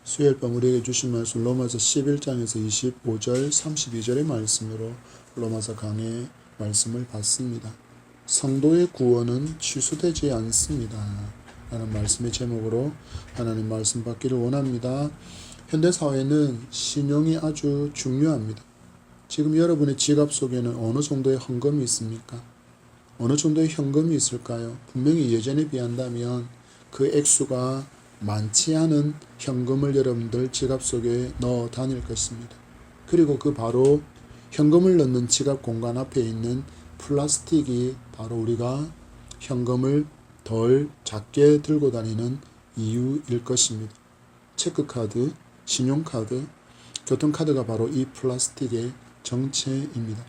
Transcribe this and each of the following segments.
수요일 밤 우리에게 주신 말씀 로마서 11장에서 25절 32절의 말씀으로 로마서 강의 말씀을 받습니다. 성도의 구원은 취소되지 않습니다 라는 말씀의 제목으로 하나님 말씀 받기를 원합니다. 현대사회는 신용이 아주 중요합니다. 지금 여러분의 지갑 속에는 어느 정도의 헌금이 있습니까? 어느 정도의 현금이 있을까요? 분명히 예전에 비한다면 그 액수가 많지 않은 현금을 여러분들 지갑 속에 넣어 다닐 것입니다. 그리고 그 바로 현금을 넣는 지갑 공간 앞에 있는 플라스틱이 바로 우리가 현금을 덜 작게 들고 다니는 이유일 것입니다. 체크카드, 신용카드, 교통카드가 바로 이 플라스틱의 정체입니다.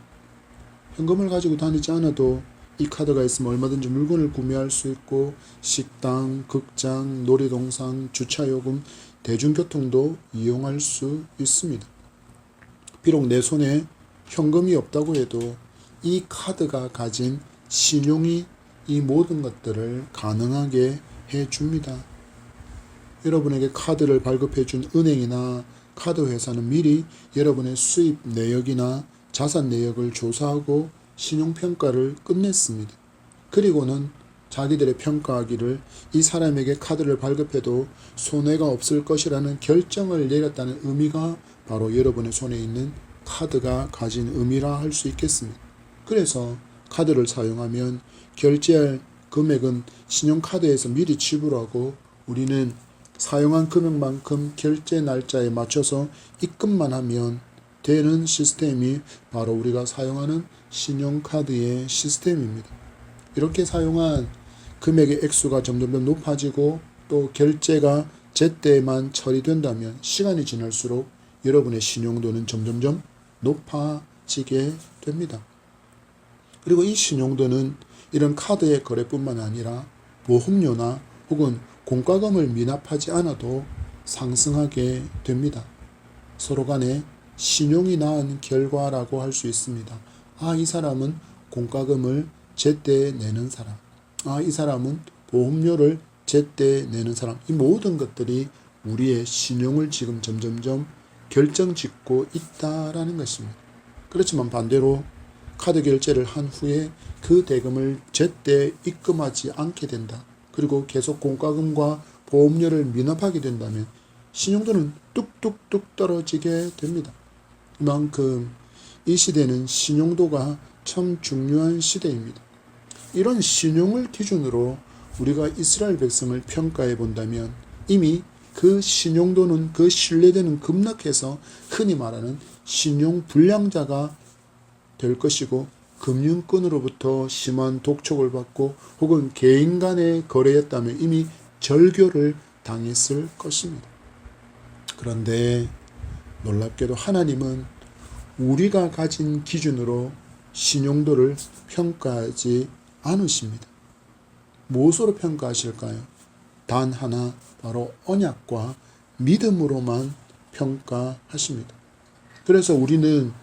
현금을 가지고 다니지 않아도 이 카드가 있으면 얼마든지 물건을 구매할 수 있고 식당, 극장, 놀이동산, 주차요금, 대중교통도 이용할 수 있습니다. 비록 내 손에 현금이 없다고 해도 이 카드가 가진 신용이 이 모든 것들을 가능하게 해줍니다. 여러분에게 카드를 발급해준 은행이나 카드 회사는 미리 여러분의 수입 내역이나 자산 내역을 조사하고 신용평가를 끝냈습니다. 그리고는 자기들의 평가하기를 이 사람에게 카드를 발급해도 손해가 없을 것이라는 결정을 내렸다는 의미가 바로 여러분의 손에 있는 카드가 가진 의미라 할 수 있겠습니다. 그래서 카드를 사용하면 결제할 금액은 신용카드에서 미리 지불하고 우리는 사용한 금액만큼 결제 날짜에 맞춰서 입금만 하면 되는 시스템이 바로 우리가 사용하는 신용카드의 시스템입니다. 이렇게 사용한 금액의 액수가 점점 높아지고 또 결제가 제때만 처리된다면 시간이 지날수록 여러분의 신용도는 점점 높아지게 됩니다. 그리고 이 신용도는 이런 카드의 거래뿐만 아니라 보험료나 혹은 공과금을 미납하지 않아도 상승하게 됩니다. 서로 간에 신용이 낳은 결과라고 할 수 있습니다. 이 사람은 공과금을 제때 내는 사람. 이 사람은 보험료를 제때 내는 사람. 이 모든 것들이 우리의 신용을 지금 점점 결정짓고 있다라는 것입니다. 그렇지만 반대로 카드 결제를 한 후에 그 대금을 제때 입금하지 않게 된다. 그리고 계속 공과금과 보험료를 미납하게 된다면 신용도는 뚝뚝뚝 떨어지게 됩니다. 그만큼 이 시대는 신용도가 참 중요한 시대입니다. 이런 신용을 기준으로 우리가 이스라엘 백성을 평가해 본다면 이미 그 신용도는 그 신뢰도는 급락해서 흔히 말하는 신용 불량자가 될 것이고 금융권으로부터 심한 독촉을 받고 혹은 개인 간의 거래였다면 이미 절교를 당했을 것입니다. 그런데 놀랍게도 하나님은 우리가 가진 기준으로 신용도를 평가하지 않으십니다. 무엇으로 평가하실까요? 단 하나, 바로 언약과 믿음으로만 평가하십니다. 그래서 우리는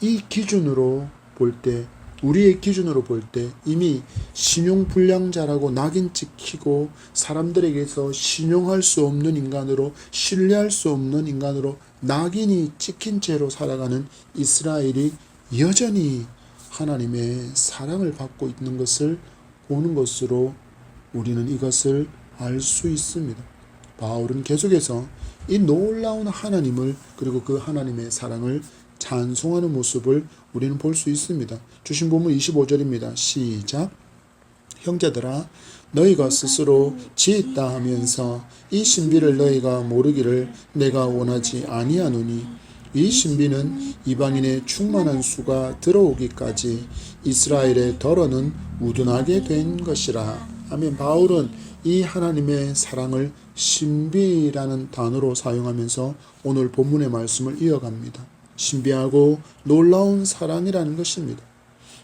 이 기준으로 볼 때, 우리의 기준으로 볼 때 이미 신용불량자라고 낙인 찍히고 사람들에게서 신용할 수 없는 인간으로, 신뢰할 수 없는 인간으로 낙인이 찍힌 채로 살아가는 이스라엘이 여전히 하나님의 사랑을 받고 있는 것을 보는 것으로 우리는 이것을 알 수 있습니다. 바울은 계속해서 이 놀라운 하나님을 그리고 그 하나님의 사랑을 찬송하는 모습을 우리는 볼 수 있습니다. 주신 본문 25절입니다. 시작. 형제들아 너희가 스스로 지었다 하면서 이 신비를 너희가 모르기를 내가 원하지 아니하노니 이 신비는 이방인의 충만한 수가 들어오기까지 이스라엘의 덜어는 우둔하게 된 것이라. 아멘. 바울은 이 하나님의 사랑을 신비라는 단어로 사용하면서 오늘 본문의 말씀을 이어갑니다. 신비하고 놀라운 사랑이라는 것입니다.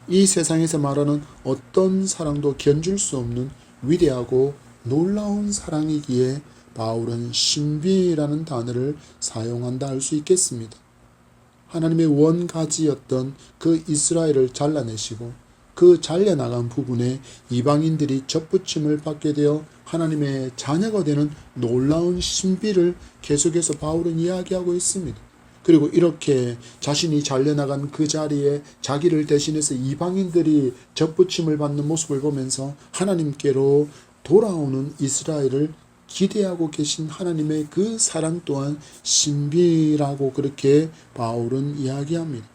이 세상에서 말하는 어떤 사랑도 견줄 수 없는 위대하고 놀라운 사랑이기에 바울은 신비라는 단어를 사용한다 할 수 있겠습니다. 하나님의 원가지였던 그 이스라엘을 잘라내시고 그 잘려나간 부분에 이방인들이 접붙임을 받게 되어 하나님의 자녀가 되는 놀라운 신비를 계속해서 바울은 이야기하고 있습니다. 그리고 이렇게 자신이 잘려나간 그 자리에 자기를 대신해서 이방인들이 접붙임을 받는 모습을 보면서 하나님께로 돌아오는 이스라엘을 기대하고 계신 하나님의 그 사랑 또한 신비라고 그렇게 바울은 이야기합니다.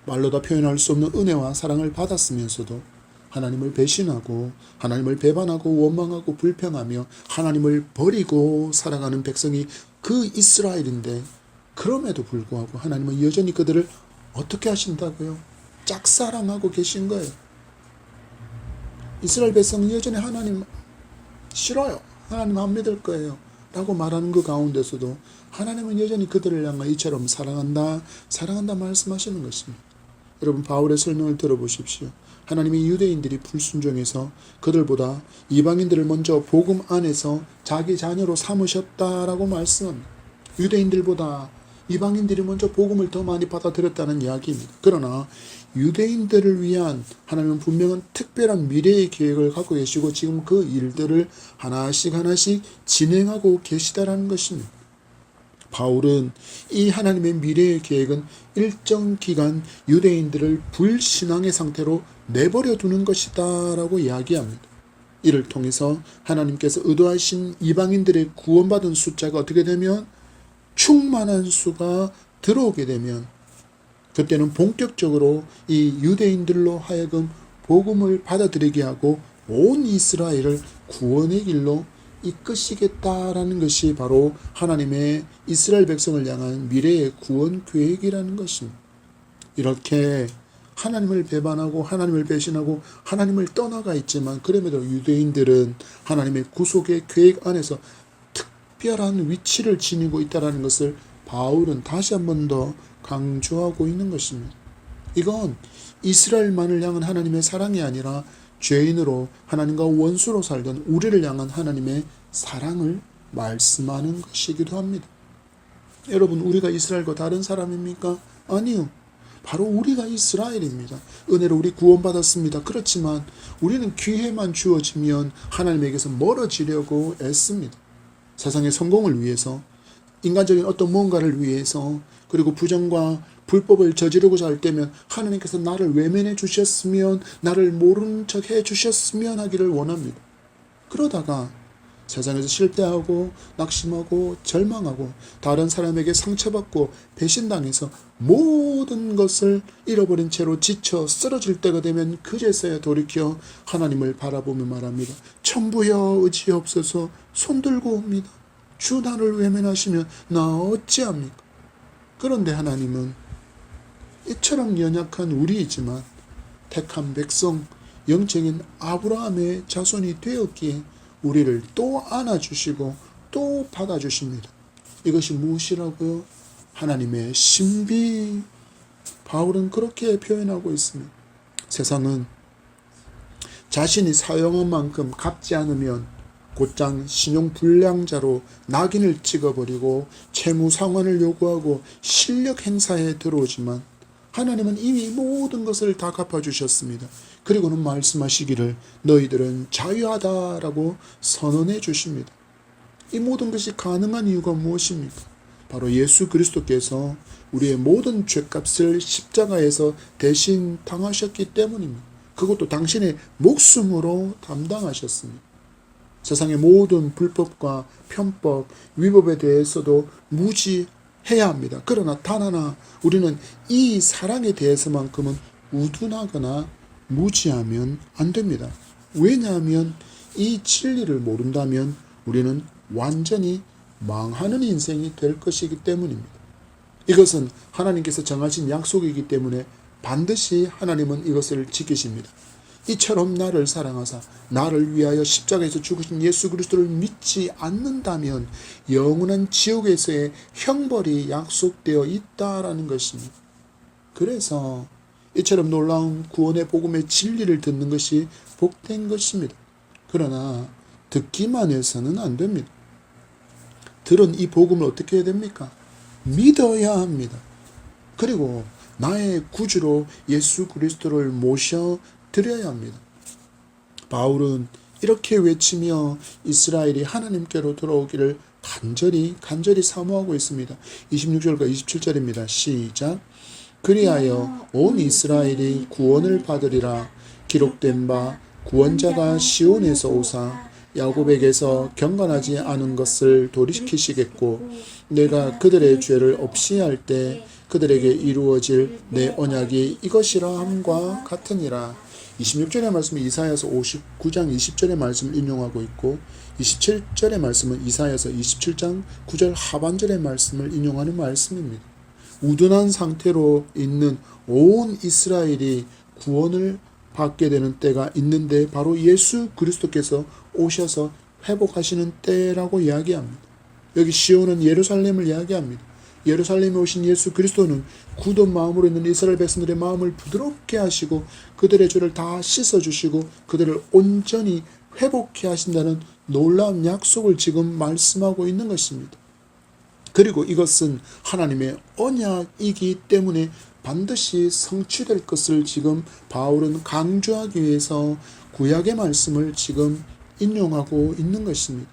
말로 다 표현할 수 없는 은혜와 사랑을 받았으면서도 하나님을 배신하고 하나님을 배반하고 원망하고 불평하며 하나님을 버리고 살아가는 백성이 그 이스라엘인데, 그럼에도 불구하고 하나님은 여전히 그들을 어떻게 하신다고요? 짝사랑하고 계신 거예요. 이스라엘 백성은 여전히 하나님 싫어요. 하나님 안 믿을 거예요 라고 말하는 그 가운데서도 하나님은 여전히 그들을 향해 이처럼 사랑한다 말씀하시는 것입니다. 여러분, 바울의 설명을 들어보십시오. 하나님이 유대인들이 불순종해서 그들보다 이방인들을 먼저 복음 안에서 자기 자녀로 삼으셨다라고 말씀합니다. 유대인들보다 이방인들이 먼저 복음을 더 많이 받아들였다는 이야기입니다. 그러나 유대인들을 위한 하나님은 분명한 특별한 미래의 계획을 갖고 계시고 지금 그 일들을 하나씩 진행하고 계시다라는 것입니다. 바울은 이 하나님의 미래의 계획은 일정 기간 유대인들을 불신앙의 상태로 내버려 두는 것이다 라고 이야기합니다. 이를 통해서 하나님께서 의도하신 이방인들의 구원받은 숫자가 어떻게 되면 충만한 수가 들어오게 되면 그때는 본격적으로 이 유대인들로 하여금 복음을 받아들이게 하고 온 이스라엘을 구원의 길로 이끄시겠다라는 것이 바로 하나님의 이스라엘 백성을 향한 미래의 구원 계획이라는 것입니다. 이렇게 하나님을 배반하고 하나님을 배신하고 하나님을 떠나가 있지만 그럼에도 유대인들은 하나님의 구속의 계획 안에서 특별한 위치를 지니고 있다는 것을 바울은 다시 한 번 더 강조하고 있는 것입니다. 이건 이스라엘만을 향한 하나님의 사랑이 아니라 죄인으로 하나님과 원수로 살던 우리를 향한 하나님의 사랑을 말씀하는 것이기도 합니다. 여러분, 우리가 이스라엘과 다른 사람입니까? 아니요. 바로 우리가 이스라엘입니다. 은혜로 우리 구원받았습니다. 그렇지만 우리는 기회만 주어지면 하나님에게서 멀어지려고 애씁니다. 세상의 성공을 위해서, 인간적인 어떤 무언가를 위해서, 그리고 부정과 불법을 저지르고자 할 때면 하나님께서 나를 외면해 주셨으면, 나를 모르는 척 해 주셨으면 하기를 원합니다. 그러다가 세상에서 실패하고 낙심하고 절망하고 다른 사람에게 상처받고 배신당해서 모든 것을 잃어버린 채로 지쳐 쓰러질 때가 되면 그제서야 돌이켜 하나님을 바라보며 말합니다. 천부여 의지없어서 손들고 옵니다. 주 나를 외면하시면 나 어찌합니까? 그런데 하나님은 이처럼 연약한 우리이지만 택한 백성, 영적인 아브라함의 자손이 되었기에 우리를 또 안아주시고 또 받아주십니다. 이것이 무엇이라고요? 하나님의 신비. 바울은 그렇게 표현하고 있습니다. 세상은 자신이 사용한 만큼 갚지 않으면 곧장 신용불량자로 낙인을 찍어버리고 채무 상환을 요구하고 실력 행사에 들어오지만 하나님은 이미 모든 것을 다 갚아주셨습니다. 그리고는 말씀하시기를 너희들은 자유하다라고 선언해 주십니다. 이 모든 것이 가능한 이유가 무엇입니까? 바로 예수 그리스도께서 우리의 모든 죄값을 십자가에서 대신 당하셨기 때문입니다. 그것도 당신의 목숨으로 담당하셨습니다. 세상의 모든 불법과 편법, 위법에 대해서도 무지해야 합니다. 그러나 단 하나 우리는 이 사랑에 대해서만큼은 우둔하거나 무지하면 안 됩니다. 왜냐하면 이 진리를 모른다면 우리는 완전히 망하는 인생이 될 것이기 때문입니다. 이것은 하나님께서 정하신 약속이기 때문에 반드시 하나님은 이것을 지키십니다. 이처럼 나를 사랑하사 나를 위하여 십자가에서 죽으신 예수 그리스도를 믿지 않는다면 영원한 지옥에서의 형벌이 약속되어 있다라는 것입니다. 그래서 이처럼 놀라운 구원의 복음의 진리를 듣는 것이 복된 것입니다. 그러나 듣기만 해서는 안 됩니다. 들은 이 복음을 어떻게 해야 됩니까? 믿어야 합니다. 그리고 나의 구주로 예수 그리스도를 모셔드려야 합니다. 바울은 이렇게 외치며 이스라엘이 하나님께로 돌아오기를 간절히 사모하고 있습니다. 26절과 27절입니다. 시작. 그리하여 온 이스라엘이 구원을 받으리라. 기록된 바 구원자가 시온에서 오사 야곱에게서 경건하지 않은 것을 돌이키시겠고 내가 그들의 죄를 없이 할 때 그들에게 이루어질 내 언약이 이것이라 함과 같으니라. 26절의 말씀은 이사야서 59장 20절의 말씀을 인용하고 있고 27절의 말씀은 이사야서 27장 9절 하반절의 말씀을 인용하는 말씀입니다. 우둔한 상태로 있는 온 이스라엘이 구원을 받게 되는 때가 있는데 바로 예수 그리스도께서 오셔서 회복하시는 때라고 이야기합니다. 여기 시온은 예루살렘을 이야기합니다. 예루살렘에 오신 예수 그리스도는 굳은 마음으로 있는 이스라엘 백성들의 마음을 부드럽게 하시고 그들의 죄를 다 씻어주시고 그들을 온전히 회복해 하신다는 놀라운 약속을 지금 말씀하고 있는 것입니다. 그리고 이것은 하나님의 언약이기 때문에 반드시 성취될 것을 지금 바울은 강조하기 위해서 구약의 말씀을 지금 인용하고 있는 것입니다.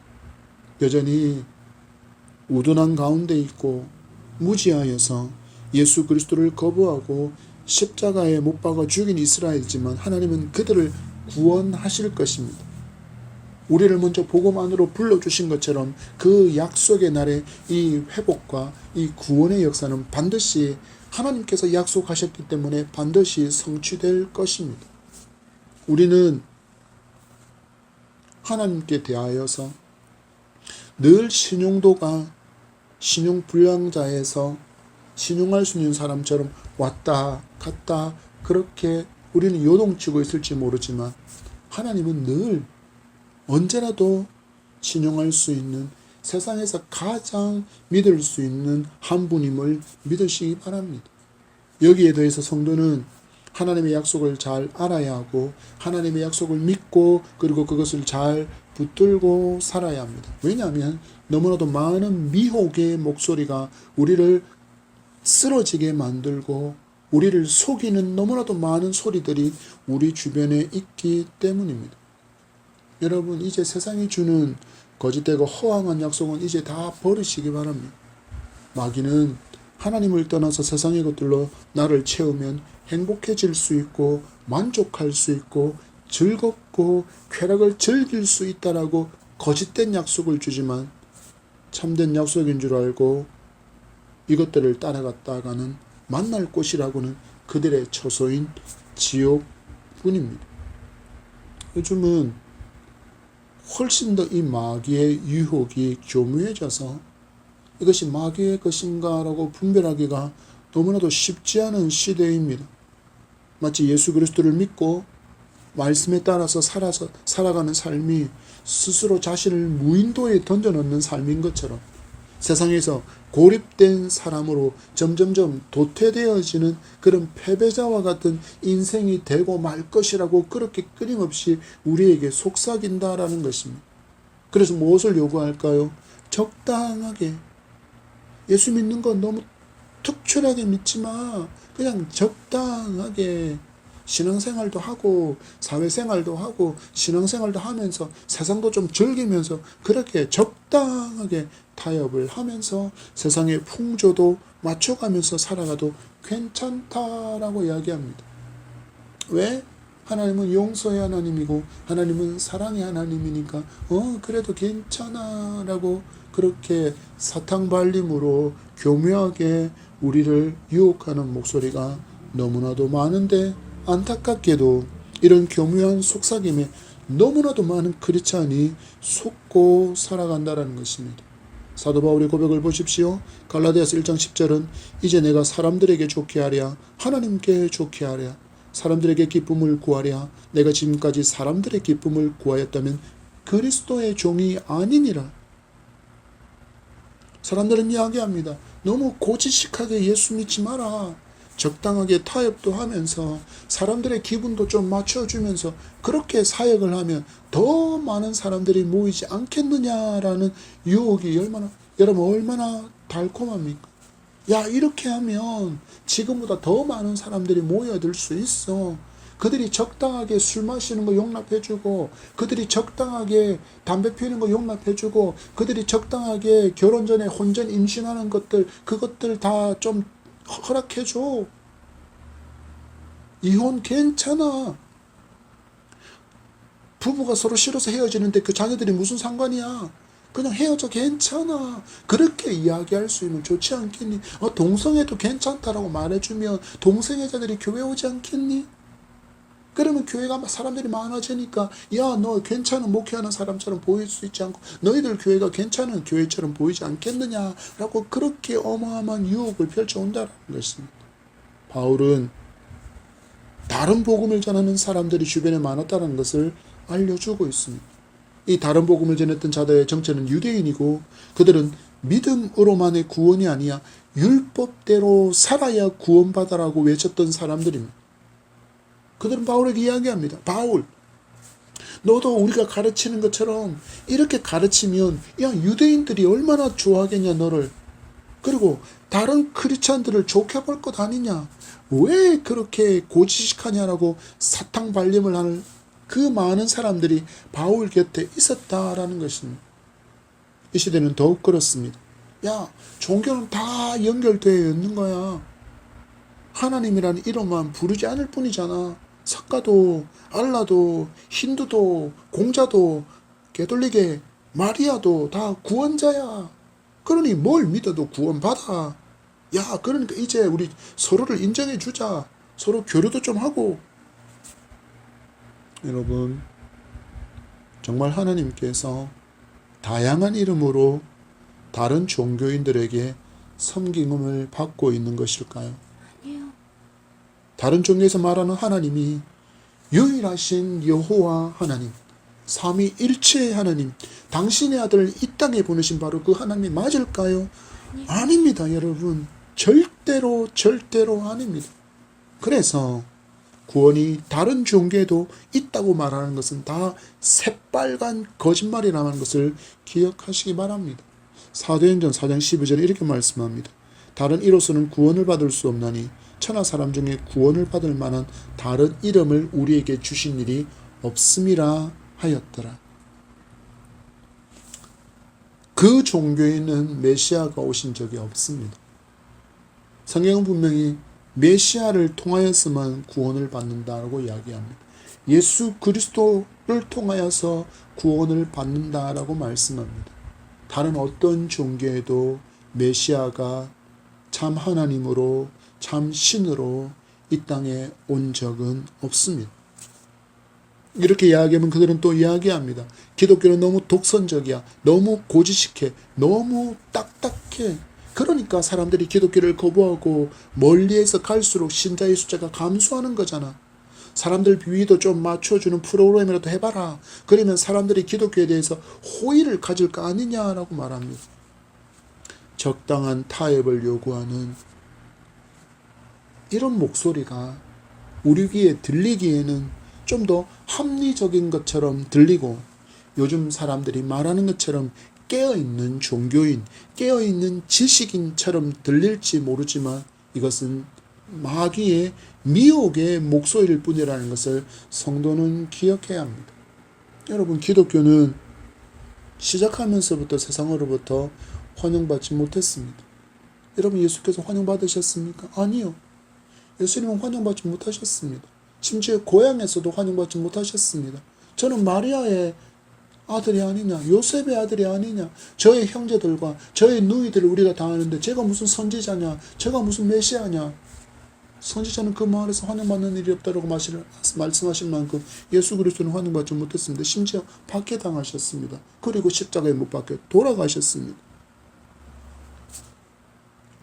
여전히 우둔한 가운데 있고 무지하여서 예수 그리스도를 거부하고 십자가에 못 박아 죽인 이스라엘이지만 하나님은 그들을 구원하실 것입니다. 우리를 먼저 복음 안으로 불러주신 것처럼 그 약속의 날에 이 회복과 이 구원의 역사는 반드시 하나님께서 약속하셨기 때문에 반드시 성취될 것입니다. 우리는 하나님께 대하여서 늘 신용불량자에서 신용할 수 있는 사람처럼 왔다 갔다 그렇게 우리는 요동치고 있을지 모르지만 하나님은 늘 언제라도 신용할 수 있는 세상에서 가장 믿을 수 있는 한 분임을 믿으시기 바랍니다. 여기에 대해서 성도는 하나님의 약속을 잘 알아야 하고 하나님의 약속을 믿고 그리고 그것을 잘 붙들고 살아야 합니다. 왜냐하면 너무나도 많은 미혹의 목소리가 우리를 쓰러지게 만들고 우리를 속이는 너무나도 많은 소리들이 우리 주변에 있기 때문입니다. 여러분, 이제 세상이 주는 거짓되고 허황한 약속은 이제 다 버리시기 바랍니다. 마귀는 하나님을 떠나서 세상의 것들로 나를 채우면 행복해질 수 있고 만족할 수 있고 즐겁고 쾌락을 즐길 수 있다라고 거짓된 약속을 주지만 참된 약속인 줄 알고 이것들을 따라갔다가는 만날 곳이라고는 그들의 처소인 지옥뿐입니다. 요즘은 훨씬 더 이 마귀의 유혹이 교묘해져서 이것이 마귀의 것인가라고 분별하기가 너무나도 쉽지 않은 시대입니다. 마치 예수 그리스도를 믿고 말씀에 따라서 살아가는 삶이 스스로 자신을 무인도에 던져넣는 삶인 것처럼 세상에서 고립된 사람으로 점점점 도태되어지는 그런 패배자와 같은 인생이 되고 말 것이라고 그렇게 끊임없이 우리에게 속삭인다라는 것입니다. 그래서 무엇을 요구할까요? 적당하게. 예수 믿는 건 너무 특출하게 믿지 마. 그냥 적당하게. 신앙생활도 하고 사회생활도 하고 신앙생활도 하면서 세상도 좀 즐기면서 그렇게 적당하게 타협을 하면서 세상의 풍조도 맞춰가면서 살아가도 괜찮다라고 이야기합니다. 왜? 하나님은 용서의 하나님이고 하나님은 사랑의 하나님이니까 그래도 괜찮아 라고 그렇게 사탕발림으로 교묘하게 우리를 유혹하는 목소리가 너무나도 많은데 안타깝게도 이런 교묘한 속삭임에 너무나도 많은 크리스찬이 속고 살아간다는 것입니다. 사도 바울의 고백을 보십시오. 갈라디아서 1장 10절은 이제 내가 사람들에게 좋게 하랴 하나님께 좋게 하랴 사람들에게 기쁨을 구하랴 내가 지금까지 사람들의 기쁨을 구하였다면 그리스도의 종이 아니니라. 사람들은 이야기합니다. 너무 고지식하게 예수 믿지 마라. 적당하게 타협도 하면서 사람들의 기분도 좀 맞춰주면서 그렇게 사역을 하면 더 많은 사람들이 모이지 않겠느냐라는 유혹이 여러분 얼마나 달콤합니까? 야, 이렇게 하면 지금보다 더 많은 사람들이 모여들 수 있어. 그들이 적당하게 술 마시는 거 용납해주고, 그들이 적당하게 담배 피우는 거 용납해주고, 그들이 적당하게 결혼 전에 혼전 임신하는 것들, 그것들 다 좀 허락해줘. 이혼 괜찮아. 부부가 서로 싫어서 헤어지는데 그 자녀들이 무슨 상관이야. 그냥 헤어져 괜찮아. 그렇게 이야기할 수 있으면 좋지 않겠니? 동성애도 괜찮다라고 말해주면 동성애자들이 교회 오지 않겠니? 그러면 교회가 사람들이 많아지니까 야, 너 괜찮은 목회하는 사람처럼 보일 수 있지 않고 너희들 교회가 괜찮은 교회처럼 보이지 않겠느냐라고 그렇게 어마어마한 유혹을 펼쳐온다는 것입니다. 바울은 다른 복음을 전하는 사람들이 주변에 많았다는 것을 알려주고 있습니다. 이 다른 복음을 전했던 자들의 정체는 유대인이고 그들은 믿음으로만의 구원이 아니야 율법대로 살아야 구원받아라고 외쳤던 사람들입니다. 그들은 바울에게 이야기합니다. 바울, 너도 우리가 가르치는 것처럼 이렇게 가르치면 야, 유대인들이 얼마나 좋아하겠냐 너를. 그리고 다른 크리스찬들을 좋게 볼 것 아니냐. 왜 그렇게 고지식하냐라고 사탕 발림을 하는 그 많은 사람들이 바울 곁에 있었다라는 것입니다. 이 시대는 더욱 그렇습니다. 야, 종교는 다 연결되어 있는 거야. 하나님이라는 이름만 부르지 않을 뿐이잖아. 석가도, 알라도, 힌두도, 공자도, 게돌릭의 마리아도 다 구원자야. 그러니 뭘 믿어도 구원받아. 야, 그러니까 이제 우리 서로를 인정해 주자. 서로 교류도 좀 하고. 여러분, 정말 하나님께서 다양한 이름으로 다른 종교인들에게 섬김을 받고 있는 것일까요? 아니요. 다른 종교에서 말하는 하나님이 유일하신 여호와 하나님, 삼위일체의 하나님, 당신의 아들을 이 땅에 보내신 바로 그 하나님이 맞을까요? 아닙니다, 여러분. 절대로 아닙니다. 그래서 구원이 다른 종교에도 있다고 말하는 것은 다 새빨간 거짓말이라는 것을 기억하시기 바랍니다. 사도행전 4장 12절에 이렇게 말씀합니다. 다른 이로서는 구원을 받을 수 없나니 천하 사람 중에 구원을 받을 만한 다른 이름을 우리에게 주신 일이 없음이라 하였더라. 그 종교에는 메시아가 오신 적이 없습니다. 성경은 분명히 메시아를 통하여서만 구원을 받는다고 이야기합니다. 예수 그리스도를 통하여서 구원을 받는다라고 말씀합니다. 다른 어떤 종교에도 메시아가 참 하나님으로 참 신으로 이 땅에 온 적은 없습니다. 이렇게 이야기하면 그들은 또 이야기합니다. 기독교는 너무 독선적이야. 너무 고지식해. 너무 딱딱해. 그러니까 사람들이 기독교를 거부하고 멀리에서 갈수록 신자의 숫자가 감소하는 거잖아. 사람들 비위도 좀 맞춰주는 프로그램이라도 해봐라. 그러면 사람들이 기독교에 대해서 호의를 가질 거 아니냐라고 말합니다. 적당한 타협을 요구하는 이런 목소리가 우리 귀에 들리기에는 좀 더 합리적인 것처럼 들리고 요즘 사람들이 말하는 것처럼 깨어있는 종교인, 깨어있는 지식인처럼 들릴지 모르지만 이것은 마귀의 미혹의 목소리일 뿐이라는 것을 성도는 기억해야 합니다. 여러분, 기독교는 시작하면서부터 세상으로부터 환영받지 못했습니다. 여러분, 예수께서 환영받으셨습니까? 아니요. 예수님은 환영받지 못하셨습니다. 심지어 고향에서도 환영받지 못하셨습니다. 저는 마리아의 아들이 아니냐, 요셉의 아들이 아니냐, 저의 형제들과 저의 누이들을 우리가 다 아는데 제가 무슨 선지자냐, 제가 무슨 메시아냐. 선지자는 그 마을에서 환영받는 일이 없다고 말씀하실 만큼 예수 그리스도는 환영받지 못했습니다. 심지어 박해당하셨습니다. 그리고 십자가에 못 박혀 돌아가셨습니다.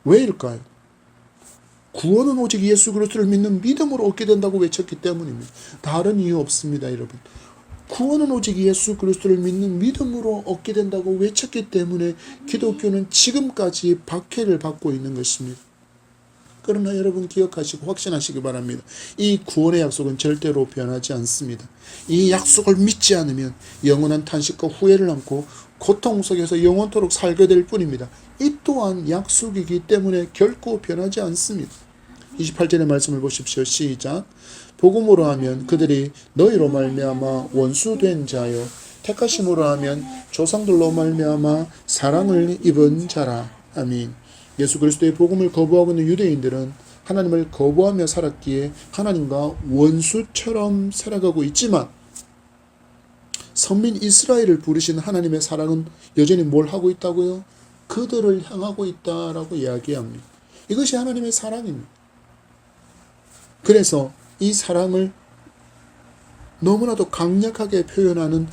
왜일까요? 구원은 오직 예수 그리스도를 믿는 믿음으로 얻게 된다고 외쳤기 때문입니다. 다른 이유 없습니다, 여러분. 구원은 오직 예수 그리스도를 믿는 믿음으로 얻게 된다고 외쳤기 때문에 기독교는 지금까지 박해를 받고 있는 것입니다. 그러나 여러분 기억하시고 확신하시기 바랍니다. 이 구원의 약속은 절대로 변하지 않습니다. 이 약속을 믿지 않으면 영원한 탄식과 후회를 안고 고통 속에서 영원토록 살게 될 뿐입니다. 이 또한 약속이기 때문에 결코 변하지 않습니다. 28절의 말씀을 보십시오. 시작. 복음으로 하면 그들이 너희로 말미암아 원수된 자요 택하심으로 하면 조상들로 말미암아 사랑을 입은 자라. 아멘. 예수 그리스도의 복음을 거부하고 있는 유대인들은 하나님을 거부하며 살았기에 하나님과 원수처럼 살아가고 있지만 선민 이스라엘을 부르신 하나님의 사랑은 여전히 뭘 하고 있다고요? 그들을 향하고 있다라고 이야기합니다. 이것이 하나님의 사랑입니다. 그래서 이 사랑을 너무나도 강력하게 표현하는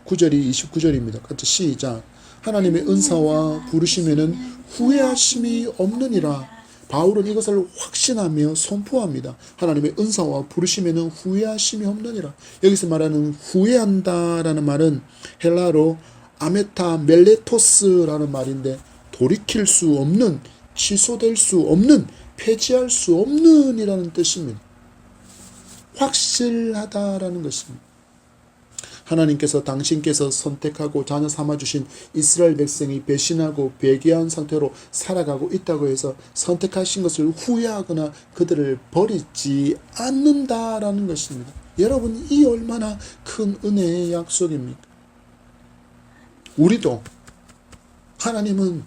29절입니다. 같이 시작. 하나님의 은사와 부르심에는 후회하심이 없느니라. 바울은 이것을 확신하며 선포합니다. 하나님의 은사와 부르심에는 후회하심이 없느니라. 여기서 말하는 후회한다라는 말은 헬라어로 아메타 멜레토스라는 말인데 돌이킬 수 없는, 취소될 수 없는, 폐지할 수 없는 이라는 뜻입니다. 확실하다라는 것입니다. 하나님께서 당신께서 선택하고 자녀 삼아주신 이스라엘 백성이 배신하고 배교한 상태로 살아가고 있다고 해서 선택하신 것을 후회하거나 그들을 버리지 않는다라는 것입니다. 여러분, 이 얼마나 큰 은혜의 약속입니까? 우리도 하나님은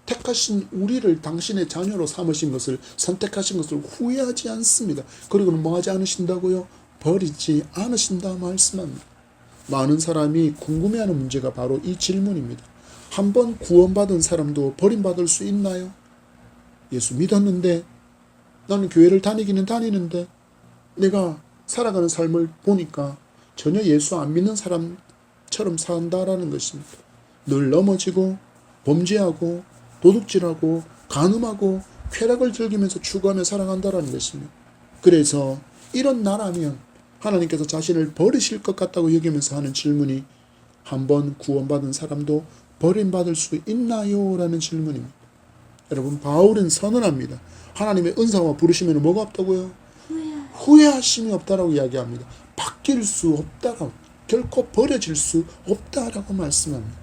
택하신 우리를 당신의 자녀로 삼으신 것을, 선택하신 것을 후회하지 않습니다. 그리고는 뭐 하지 않으신다고요? 버리지 않으신다 말씀합니다. 많은 사람이 궁금해하는 문제가 바로 이 질문입니다. 한번 구원받은 사람도 버림받을 수 있나요? 예수 믿었는데, 나는 교회를 다니기는 다니는데 내가 살아가는 삶을 보니까 전혀 예수 안 믿는 사람처럼 산다라는 것입니다. 늘 넘어지고 범죄하고 도둑질하고 간음하고 쾌락을 즐기면서 추구하며 살아간다라는 것입니다. 그래서 이런 나라면 하나님께서 자신을 버리실 것 같다고 여기면서 하는 질문이, 한번 구원받은 사람도 버림받을 수 있나요? 라는 질문입니다. 여러분, 바울은 선언합니다. 하나님의 은사와 부르시면 뭐가 없다고요? 후회하심이 없다라고 이야기합니다. 바뀔 수 없다라고, 결코 버려질 수 없다라고 말씀합니다.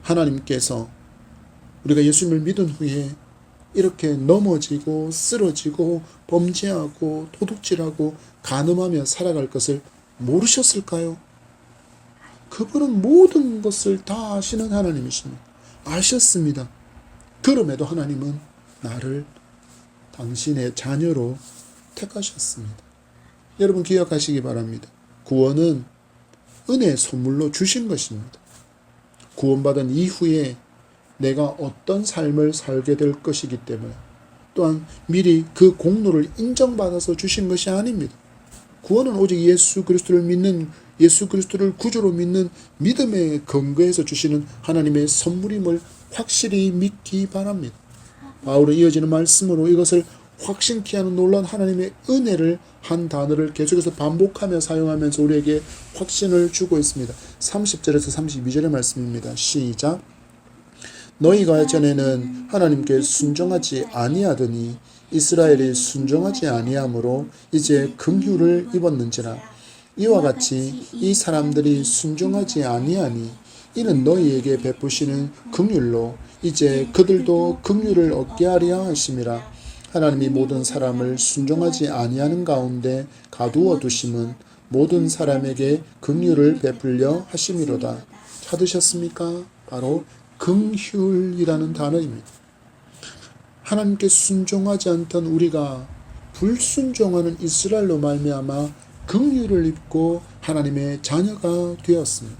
하나님께서 우리가 예수님을 믿은 후에 이렇게 넘어지고 쓰러지고 범죄하고 도둑질하고 간음하며 살아갈 것을 모르셨을까요? 그분은 모든 것을 다 아시는 하나님이십니다. 아셨습니다. 그럼에도 하나님은 나를 당신의 자녀로 택하셨습니다. 여러분, 기억하시기 바랍니다. 구원은 은혜의 선물로 주신 것입니다. 구원받은 이후에 내가 어떤 삶을 살게 될 것이기 때문에, 또한 미리 그 공로를 인정받아서 주신 것이 아닙니다. 구원은 오직 예수 그리스도를 믿는, 예수 그리스도를 구주로 믿는 믿음의 근거에서 주시는 하나님의 선물임을 확실히 믿기 바랍니다. 바울은 이어지는 말씀으로 이것을 확신케 하는 놀라운 하나님의 은혜를 한 단어를 계속해서 반복하며 사용하면서 우리에게 확신을 주고 있습니다. 30절에서 32절의 말씀입니다. 시작. 너희가 전에는 하나님께 순종하지 아니하더니 이스라엘이 순종하지 아니하므로 이제 긍휼을 입었는지라. 이와 같이 이 사람들이 순종하지 아니하니 이는 너희에게 베푸시는 긍휼로 이제 그들도 긍휼을 얻게 하려 하심이라. 하나님이 모든 사람을 순종하지 아니하는 가운데 가두어 두심은 모든 사람에게 긍휼을 베풀려 하심이로다. 찾으셨습니까? 바로 긍휼이라는 단어입니다. 하나님께 순종하지 않던 우리가 불순종하는 이스라엘로 말미암아 긍휼을 입고 하나님의 자녀가 되었습니다.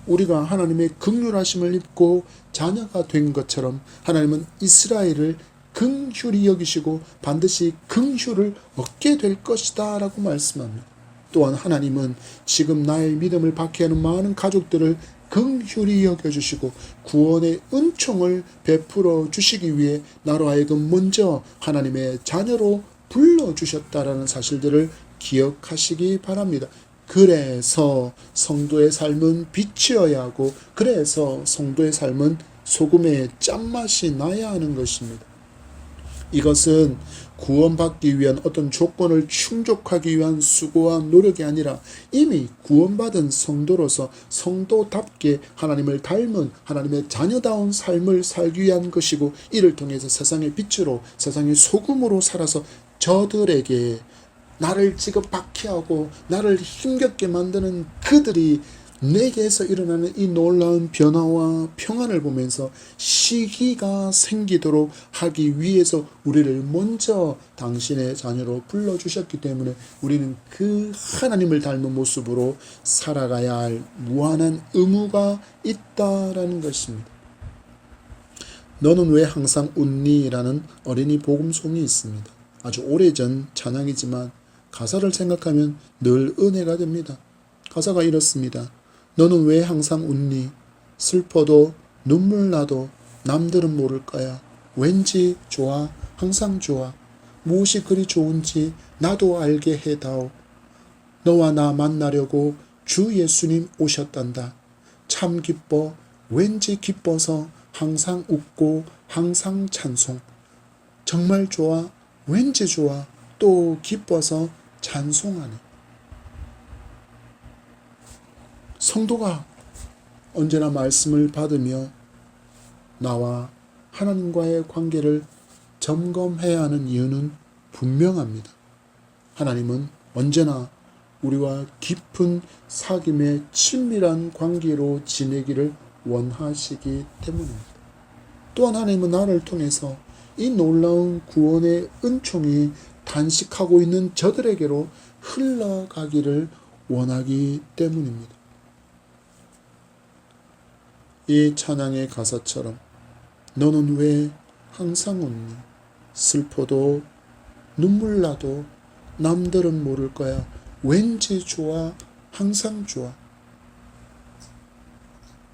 우리가 하나님의 긍휼하심을 입고 자녀가 된 것처럼 하나님은 이스라엘을 긍휼히 여기시고 반드시 긍휼을 얻게 될 것이다 라고 말씀합니다. 또한 하나님은 지금 나의 믿음을 박해하는 많은 가족들을 긍휼히 여겨주시고 구원의 은총을 베풀어 주시기 위해 나로 하여금 먼저 하나님의 자녀로 불러주셨다라는 사실들을 기억하시기 바랍니다. 그래서 성도의 삶은 빛이어야 하고, 그래서 성도의 삶은 소금의 짠맛이 나야 하는 것입니다. 이것은 구원받기 위한 어떤 조건을 충족하기 위한 수고와 노력이 아니라 이미 구원받은 성도로서 성도답게 하나님을 닮은 하나님의 자녀다운 삶을 살기 위한 것이고, 이를 통해서 세상의 빛으로 세상의 소금으로 살아서 저들에게 나를 지급받게 하고 나를 힘겹게 만드는 그들이 내게서 일어나는 이 놀라운 변화와 평안을 보면서 시기가 생기도록 하기 위해서 우리를 먼저 당신의 자녀로 불러주셨기 때문에 우리는 그 하나님을 닮은 모습으로 살아가야 할 무한한 의무가 있다라는 것입니다. 너는 왜 항상 웃니? 라는 어린이 복음송이 있습니다. 아주 오래전 찬양이지만 가사를 생각하면 늘 은혜가 됩니다. 가사가 이렇습니다. 너는 왜 항상 웃니? 슬퍼도 눈물 나도 남들은 모를 거야. 왠지 좋아, 항상 좋아. 무엇이 그리 좋은지 나도 알게 해다오. 너와 나 만나려고 주 예수님 오셨단다. 참 기뻐, 왠지 기뻐서 항상 웃고 항상 찬송. 정말 좋아, 왠지 좋아, 또 기뻐서 찬송하네. 성도가 언제나 말씀을 받으며 나와 하나님과의 관계를 점검해야 하는 이유는 분명합니다. 하나님은 언제나 우리와 깊은 사귐의 친밀한 관계로 지내기를 원하시기 때문입니다. 또한 하나님은 나를 통해서 이 놀라운 구원의 은총이 단식하고 있는 저들에게로 흘러가기를 원하기 때문입니다. 이 찬양의 가사처럼 너는 왜 항상 웃니? 슬퍼도 눈물 나도 남들은 모를 거야. 왠지 좋아, 항상 좋아.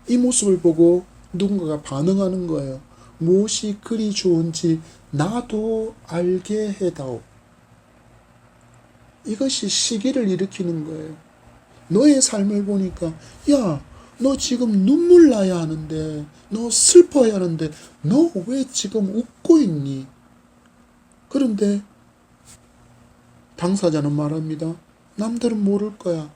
이 모습을 보고 누군가가 반응하는 거예요. 무엇이 그리 좋은지 나도 알게 해다오. 이것이 시기를 일으키는 거예요. 너의 삶을 보니까 야, 너 지금 눈물 나야 하는데, 너 슬퍼야 하는데 너 왜 지금 웃고 있니? 그런데 당사자는 말합니다. 남들은 모를 거야.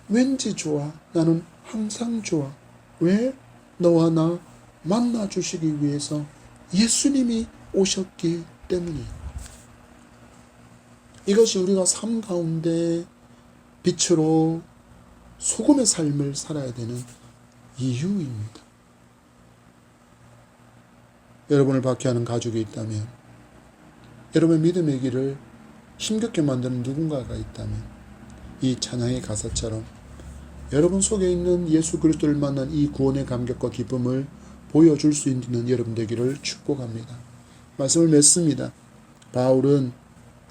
왠지 좋아. 나는 항상 좋아. 왜? 너와 나 만나주시기 위해서 예수님이 오셨기 때문이에요. 이것이 우리가 삶 가운데 빛으로 소금의 삶을 살아야 되는 이유입니다. 여러분을 박해하는 가족이 있다면, 여러분의 믿음의 길을 힘겹게 만드는 누군가가 있다면, 이 찬양의 가사처럼 여러분 속에 있는 예수 그리스도를 만난 이 구원의 감격과 기쁨을 보여줄 수 있는 여러분 되기를 축복합니다. 말씀을 맺습니다. 바울은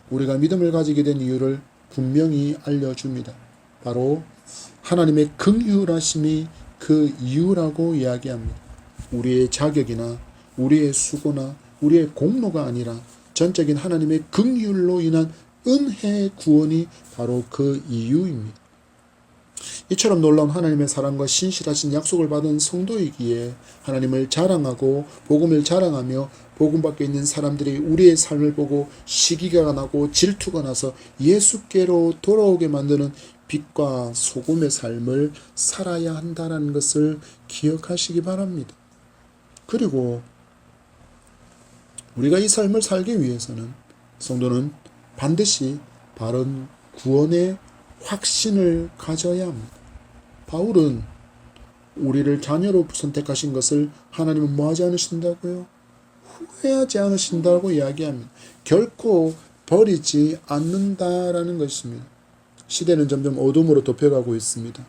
우리가 믿음을 가지게 된 이유를 분명히 알려줍니다. 바로 하나님의 긍휼하심이 그 이유라고 이야기합니다. 우리의 자격이나 우리의 수고나 우리의 공로가 아니라 전적인 하나님의 긍휼로 인한 은혜의 구원이 바로 그 이유입니다. 이처럼 놀라운 하나님의 사랑과 신실하신 약속을 받은 성도이기에 하나님을 자랑하고 복음을 자랑하며 복음 밖에 있는 사람들이 우리의 삶을 보고 시기가 나고 질투가 나서 예수께로 돌아오게 만드는 빛과 소금의 삶을 살아야 한다는 것을 기억하시기 바랍니다. 그리고 우리가 이 삶을 살기 위해서는 성도는 반드시 바른 구원의 확신을 가져야 합니다. 바울은 우리를 자녀로 선택하신 것을 하나님은 뭐하지 않으신다고요? 후회하지 않으신다고 이야기합니다. 결코 버리지 않는다라는 것입니다. 시대는 점점 어둠으로 덮여가고 있습니다.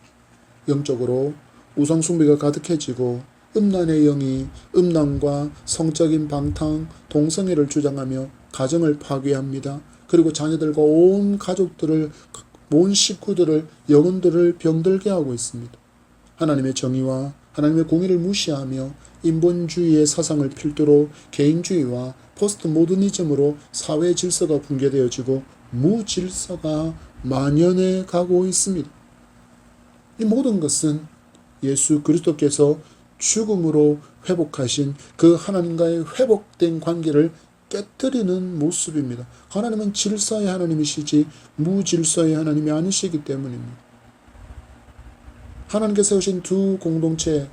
영적으로 우상숭배가 가득해지고 음란의 영이 음란과 성적인 방탕, 동성애를 주장하며 가정을 파괴합니다. 그리고 자녀들과 온 가족들을, 온 식구들을, 영혼들을 병들게 하고 있습니다. 하나님의 정의와 하나님의 공의를 무시하며 인본주의의 사상을 필두로 개인주의와 포스트 모더니즘으로 사회 질서가 붕괴되어지고 무질서가 만연해 가고 있습니다. 이 모든 것은 예수 그리스도께서 죽음으로 회복하신 그 하나님과의 회복된 관계를 깨뜨리는 모습입니다. 하나님은 질서의 하나님이시지 무질서의 하나님이 아니시기 때문입니다. 하나님께서 세우신 두 공동체,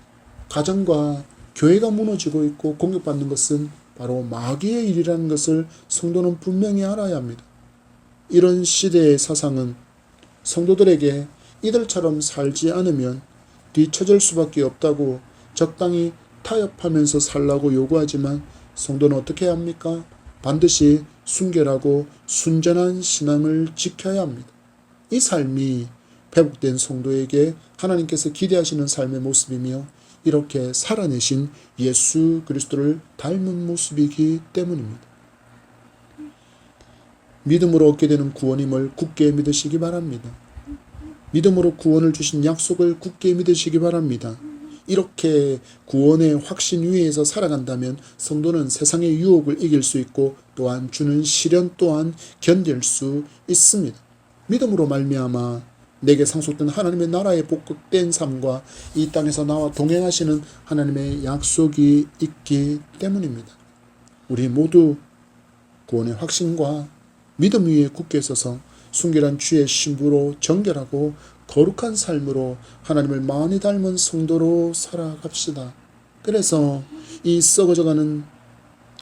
가정과 교회가 무너지고 있고 공격받는 것은 바로 마귀의 일이라는 것을 성도는 분명히 알아야 합니다. 이런 시대의 사상은 성도들에게 이들처럼 살지 않으면 뒤처질 수밖에 없다고 적당히 타협하면서 살라고 요구하지만 성도는 어떻게 해야 합니까? 반드시 순결하고 순전한 신앙을 지켜야 합니다. 이 삶이 회복된 성도에게 하나님께서 기대하시는 삶의 모습이며 이렇게 살아내신 예수 그리스도를 닮은 모습이기 때문입니다. 믿음으로 얻게 되는 구원임을 굳게 믿으시기 바랍니다. 믿음으로 구원을 주신 약속을 굳게 믿으시기 바랍니다. 이렇게 구원의 확신 위에서 살아간다면 성도는 세상의 유혹을 이길 수 있고 또한 주는 시련 또한 견딜 수 있습니다. 믿음으로 말미암아 내게 상속된 하나님의 나라의 복된 삶과 이 땅에서 나와 동행하시는 하나님의 약속이 있기 때문입니다. 우리 모두 구원의 확신과 믿음 위에 굳게 서서 순결한 주의 신부로 정결하고 거룩한 삶으로 하나님을 많이 닮은 성도로 살아갑시다. 그래서 이 썩어져가는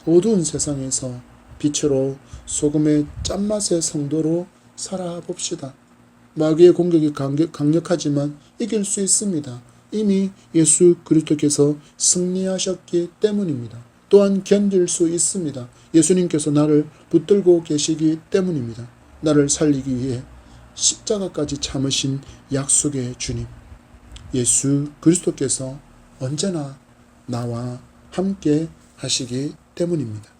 어두운 세상에서 빛으로 소금의 짠맛의 성도로 살아봅시다. 마귀의 공격이 강력하지만 이길 수 있습니다. 이미 예수 그리스도께서 승리하셨기 때문입니다. 또한 견딜 수 있습니다. 예수님께서 나를 붙들고 계시기 때문입니다. 나를 살리기 위해 십자가까지 참으신 약속의 주님 예수 그리스도께서 언제나 나와 함께 하시기 때문입니다.